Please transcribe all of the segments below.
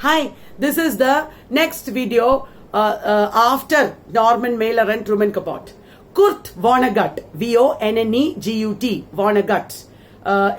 Hi, this is the next video after Norman Mailer and Truman Capote. Kurt Vonnegut, V-O-N-N-E-G-U-T, Vonnegut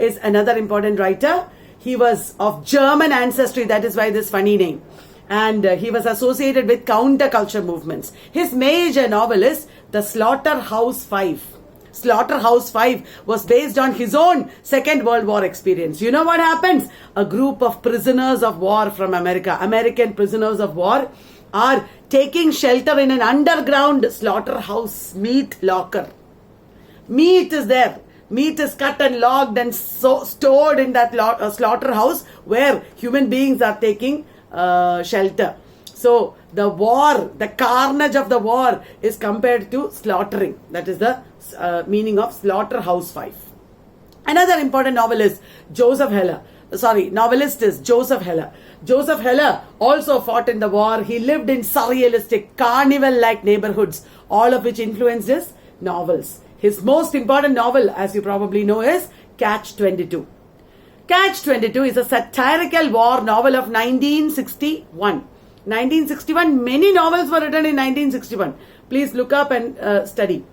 is another important writer. He was of German ancestry, that is why this funny name. And he was associated with counterculture movements. His major novel is The Slaughterhouse-Five. Slaughterhouse-Five was based on his own Second World War experience. You know what happens? A group of prisoners of war from America, American prisoners of war, are taking shelter in an underground slaughterhouse meat locker. Meat is there. Meat is cut and logged and stored in that slaughterhouse where human beings are taking shelter. So the war, the carnage of the war is compared to slaughtering. That is the meaning of Slaughterhouse-Five. Another important novel is novelist is Joseph Heller. Joseph Heller also fought in the war. He lived in surrealistic, carnival-like neighborhoods, all of which influenced his novels. His most important novel, as you probably know, is Catch-22. Catch-22 is a satirical war novel of 1961. 1961, many novels were written in 1961. Please look up and study.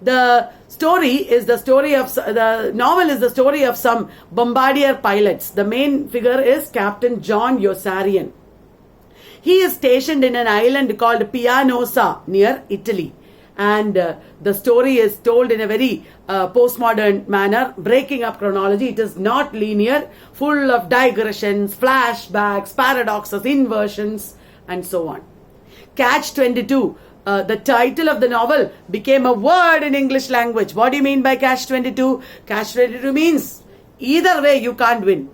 The novel is the story of some bombardier pilots. The main figure is Captain John Yossarian. He is stationed in an island called Pianosa near Italy. And the story is told in a very postmodern manner, breaking up chronology. It is not linear, full of digressions, flashbacks, paradoxes, inversions, and so on. Catch-22, the title of the novel, became a word in English language. What do you mean by Catch-22? Catch-22 means either way you can't win.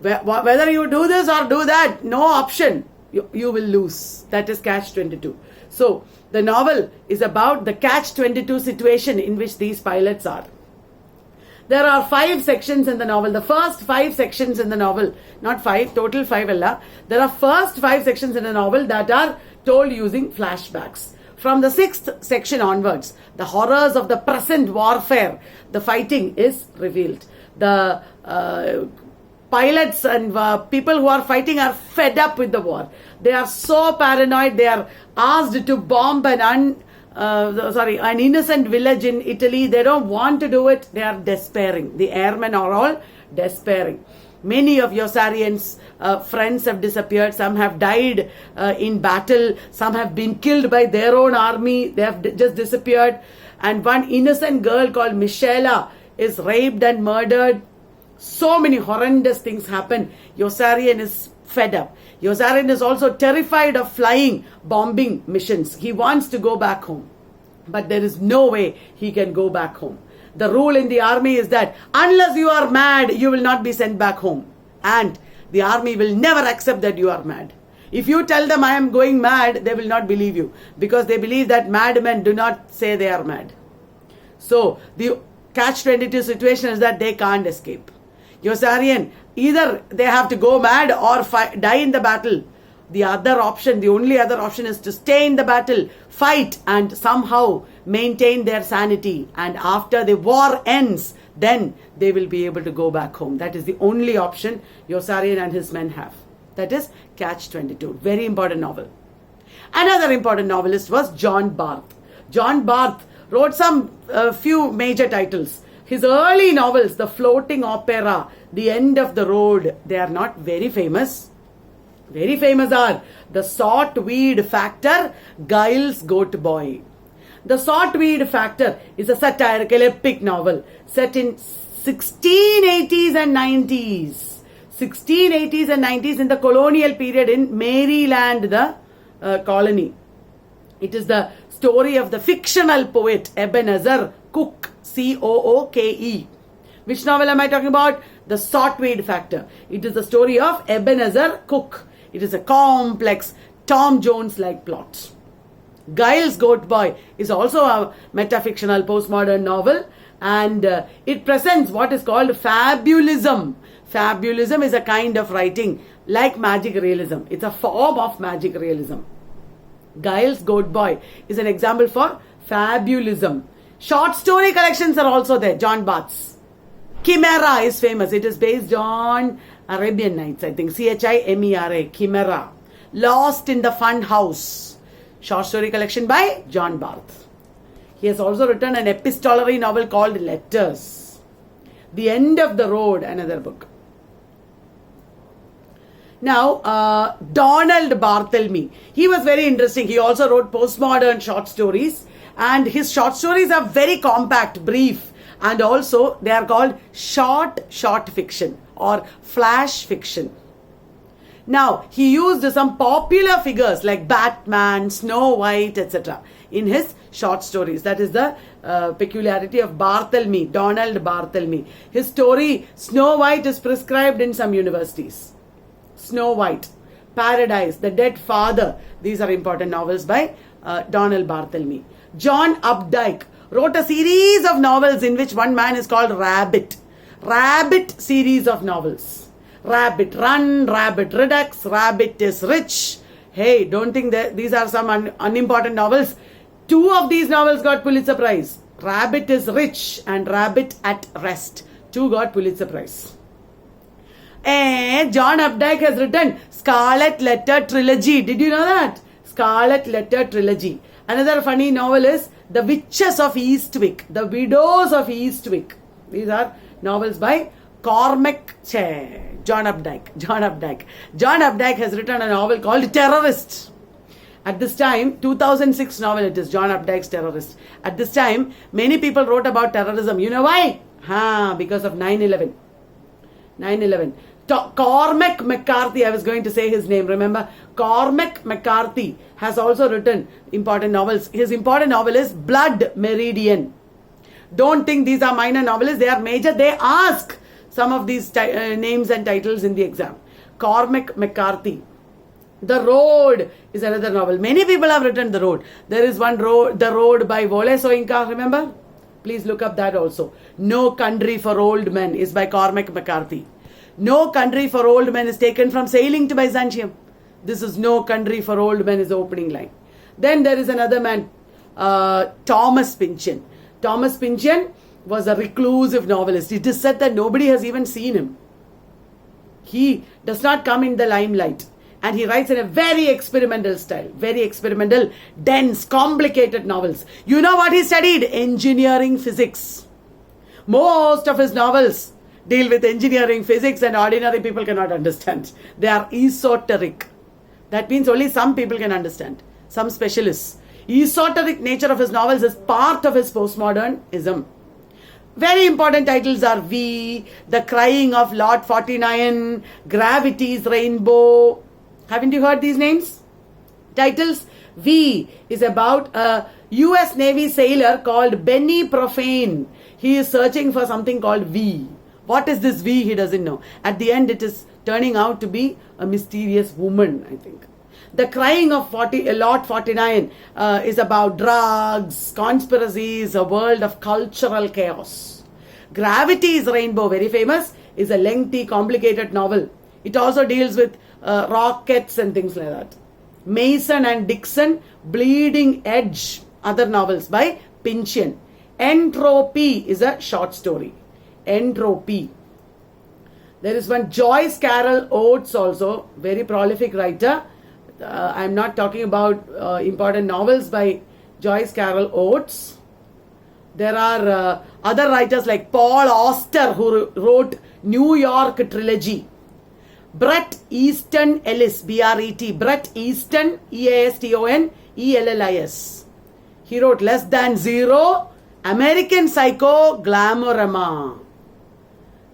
Whether you do this or do that, no option. You will lose. That is Catch-22. So, the novel is about the Catch-22 situation in which these pilots are. There are 5 sections in the novel. The first 5 sections in the novel, not 5, total 5 alla. There are first 5 sections in the novel that are told using flashbacks. From the 6th section onwards, the horrors of the present warfare, the fighting is revealed. The pilots and people who are fighting are fed up with the war. They are so paranoid. They are asked to bomb an innocent village in Italy. They don't want to do it. They are despairing. The airmen are all despairing. Many of Yossarian's friends have disappeared. Some have died in battle. Some have been killed by their own army. They have just disappeared. And one innocent girl called Michela is raped and murdered. So many horrendous things happen. Yossarian is fed up. Yossarian is also terrified of flying bombing missions. He wants to go back home. But there is no way he can go back home. The rule in the army is that unless you are mad, you will not be sent back home. And the army will never accept that you are mad. If you tell them I am going mad, they will not believe you. Because they believe that madmen do not say they are mad. So the Catch-22 situation is that they can't escape. Yossarian, either they have to go mad or die in the battle. The only other option is to stay in the battle, fight and somehow maintain their sanity. And after the war ends, then they will be able to go back home. That is the only option Yossarian and his men have. That is Catch-22. Very important novel. Another important novelist was John Barth. John Barth wrote some few major titles. His early novels, The Floating Opera, The End of the Road, they are not very famous. Very famous are The Saltweed Factor, Giles Goat Boy. The Saltweed Factor is a satirical epic novel set in 1680s and 90s. 1680s and 90s in the colonial period in Maryland, the colony. It is the story of the fictional poet Ebenezer Cook, C-O-O-K-E. Which novel am I talking about? The Saltweed Factor. It is the story of Ebenezer Cook. It is a complex Tom Jones-like plot. Giles Goat Boy is also a metafictional postmodern novel, and it presents what is called fabulism. Fabulism is a kind of writing like magic realism. It's a form of magic realism. Giles Goat Boy is an example for fabulism. Short story collections are also there. John Barth's Chimera is famous. It is based on Arabian Nights, I think. Chimera. Chimera. Lost in the Fun House. Short story collection by John Barth. He has also written an epistolary novel called Letters. The End of the Road, another book. Now, Donald Barthelme. He was very interesting. He also wrote postmodern short stories. And his short stories are very compact, brief. And also, they are called short fiction or flash fiction. Now, he used some popular figures like Batman, Snow White, etc. in his short stories. That is the peculiarity of Barthelme, Donald Barthelme. His story, Snow White, is prescribed in some universities. Snow White, Paradise, The Dead Father. These are important novels by Donald Barthelme. John Updike wrote a series of novels in which one man is called Rabbit. Rabbit series of novels. Rabbit Run, Rabbit Redux, Rabbit is Rich. Hey, don't think that these are some unimportant novels. 2 of these novels got Pulitzer Prize. Rabbit is Rich and Rabbit at Rest. 2 got Pulitzer Prize. And John Updike has written Scarlet Letter Trilogy. Did you know that? Scarlet Letter Trilogy. Another funny novel is The Witches of Eastwick. The Widows of Eastwick. These are novels by John Updike. John Updike has written a novel called Terrorist. At this time, 2006 novel it is, John Updike's Terrorist. At this time, many people wrote about terrorism. You know why? Because of 9/11. 9/11. Cormac McCarthy, I was going to say his name, remember? Cormac McCarthy has also written important novels. His important novel is Blood Meridian. Don't think these are minor novelists, they are major. They ask some of these names and titles in the exam. Cormac McCarthy. The Road is another novel. Many people have written The Road. There is one road, The Road by Wole Soyinka, remember? Please look up that also. No Country for Old Men is by Cormac McCarthy. No Country for Old Men is taken from Sailing to Byzantium. This is No Country for Old Men is the opening line. Then there is another man, Thomas Pynchon. Thomas Pynchon was a reclusive novelist. It is said that nobody has even seen him. He does not come in the limelight. And he writes in a very experimental style. Very experimental, dense, complicated novels. You know what he studied? Engineering physics. Most of his novels deal with engineering, physics, and ordinary people cannot understand. They are esoteric. That means only some people can understand. Some specialists. Esoteric nature of his novels is part of his postmodernism. Very important titles are V, The Crying of Lot 49, Gravity's Rainbow. Haven't you heard these names? Titles. V is about a US Navy sailor called Benny Profane. He is searching for something called V. What is this V? He doesn't know. At the end, it is turning out to be a mysterious woman, I think. The Crying of Lot 49 is about drugs, conspiracies, a world of cultural chaos. Gravity's Rainbow, very famous, is a lengthy, complicated novel. It also deals with rockets and things like that. Mason and Dixon, Bleeding Edge, other novels by Pynchon. Entropy is a short story. Entropy. There is one Joyce Carol Oates also, very prolific writer. I'm not talking about important novels by Joyce Carol Oates. There are other writers like Paul Auster who wrote New York Trilogy. Bret Easton Ellis, B-R-E-T, Bret Easton, E-A-S-T-O-N, E-L-L-I-S. He wrote Less Than Zero, American Psycho, Glamorama.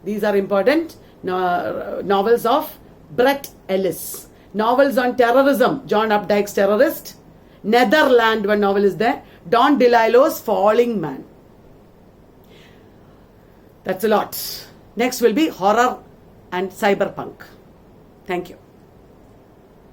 These are important novels of Bret Ellis. Novels on terrorism, John Updike's Terrorist. Netherland, one novel is there. Don DeLillo's Falling Man. That's a lot. Next will be horror and cyberpunk. Thank you.